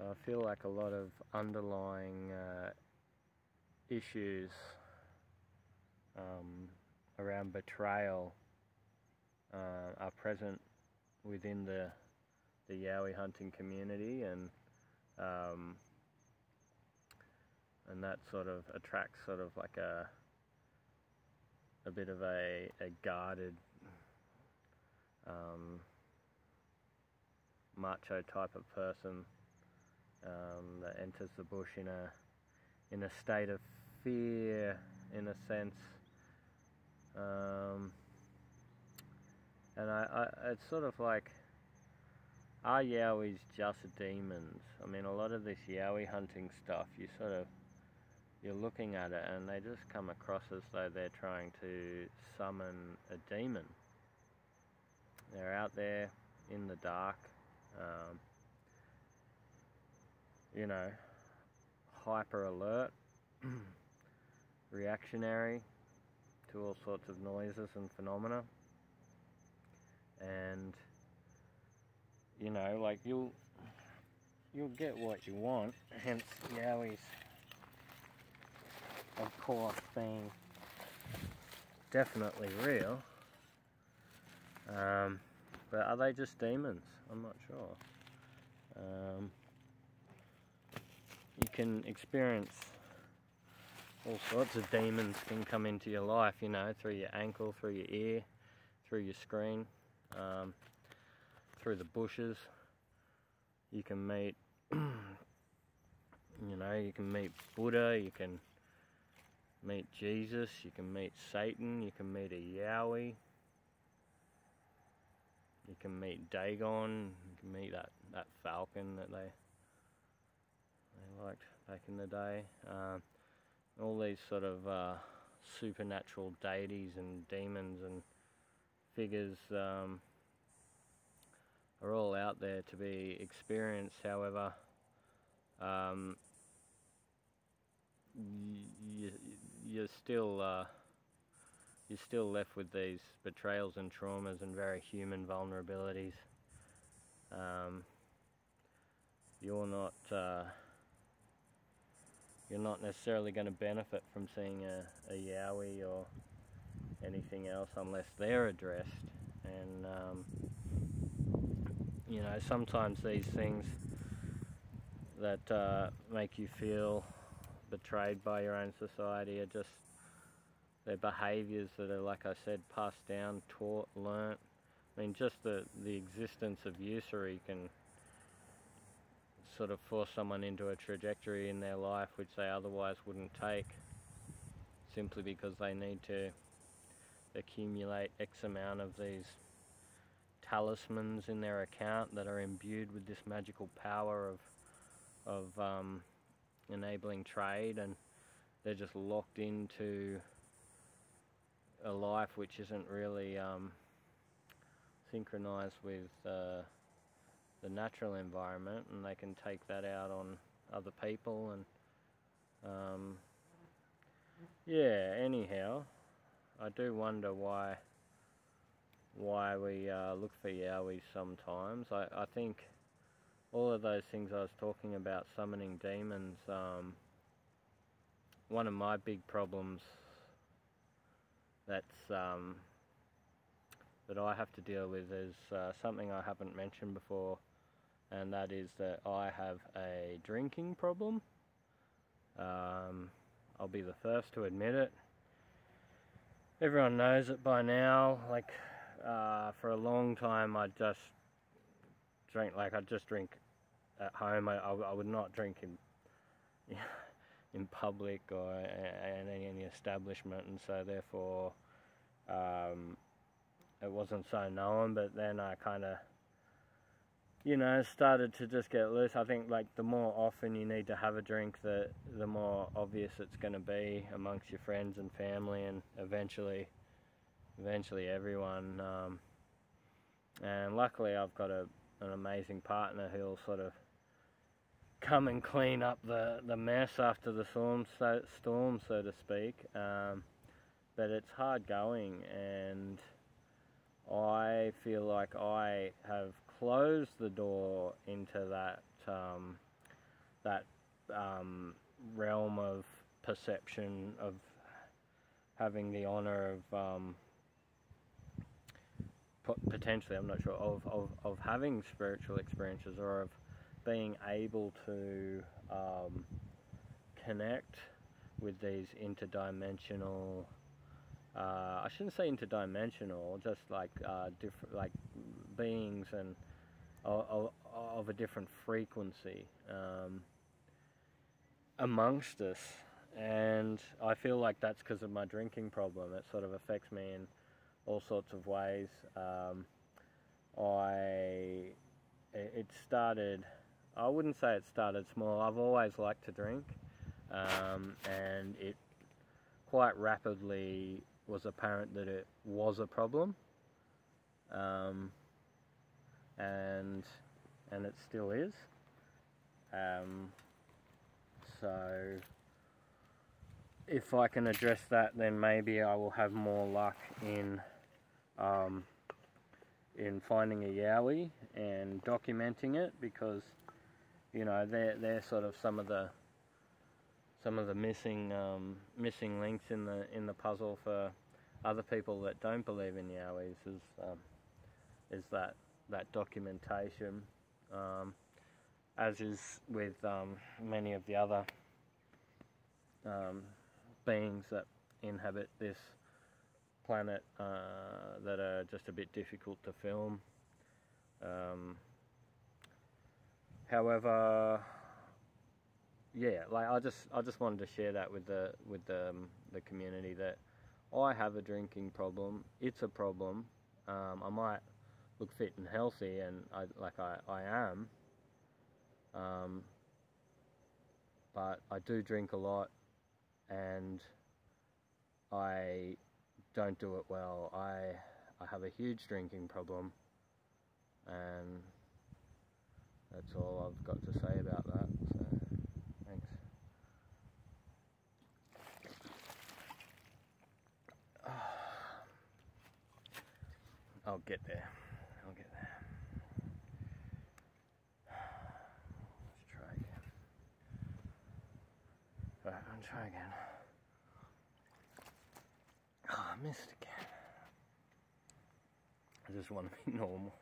I feel like a lot of underlying issues around betrayal are present within the yowie hunting community, and that sort of attracts sort of like a bit of a guarded macho type of person that enters the bush in a state of fear, in a sense, and it's sort of like, are yowies just demons? I mean, a lot of this yowie hunting stuff, you're looking at it and they just come across as though they're trying to summon a demon. They're out there in the dark, hyper alert, reactionary to all sorts of noises and phenomena, and like you'll get what you want. Hence yowies, of course, being definitely real. But are they just demons? I'm not sure. You can experience all sorts of demons can come into your life, through your ankle, through your ear, through your screen, through the bushes. You can meet, you can meet Buddha, you can meet Jesus, you can meet Satan, you can meet a yowie, you can meet Dagon, you can meet that falcon that they liked back in the day. All these sort of supernatural deities and demons and figures are all out there to be experienced. However, you're still left with these betrayals and traumas and very human vulnerabilities. You're not necessarily going to benefit from seeing a yowie or anything else unless they're addressed. And sometimes these things that make you feel betrayed by your own society are just their behaviours that are, like I said, passed down, taught, learnt. I mean, just the existence of usury can sort of force someone into a trajectory in their life which they otherwise wouldn't take, simply because they need to accumulate X amount of these talismans in their account that are imbued with this magical power of enabling trade, and they're just locked into a life which isn't really synchronized with the natural environment, and they can take that out on other people. And anyhow, I do wonder why we look for yowies sometimes. I think all of those things I was talking about, summoning demons, one of my big problems that I have to deal with is something I haven't mentioned before, and that is that I have a drinking problem. I'll be the first to admit it. Everyone knows it by now. Like, for a long time I'd just drink at home. I would not drink in public or in any establishment, and so therefore it wasn't so known. But then I kind of started to just get loose. I think like the more often you need to have a drink, the more obvious it's going to be amongst your friends and family, and eventually everyone. And luckily I've got an amazing partner who'll sort of come and clean up the mess after the storm, so to speak. But it's hard going, and I feel like I have closed the door into that that realm of perception of having the honor of potentially, I'm not sure, of having spiritual experiences, or of being able to connect with these interdimensional, I shouldn't say interdimensional, just like different, like beings and of a different frequency amongst us. And I feel like that's because of my drinking problem. It sort of affects me in all sorts of ways. It started, I wouldn't say it started small. I've always liked to drink, and it quite rapidly was apparent that it was a problem, and it still is. So if I can address that, then maybe I will have more luck in finding a Yowie and documenting it, because you know they're sort of some of the missing links in the puzzle for other people that don't believe in Yowies, is that documentation, as is with many of the other beings that inhabit this planet that are just a bit difficult to film. However, yeah, like I just wanted to share that with the community, that I have a drinking problem. It's a problem. I might look fit and healthy, and I am, but I do drink a lot, and I don't do it well. I have a huge drinking problem, and that's all I've got to say about that. So, thanks. I'll get there. Let's try again. Alright, I'll try again. Oh, I missed again. I just want to be normal.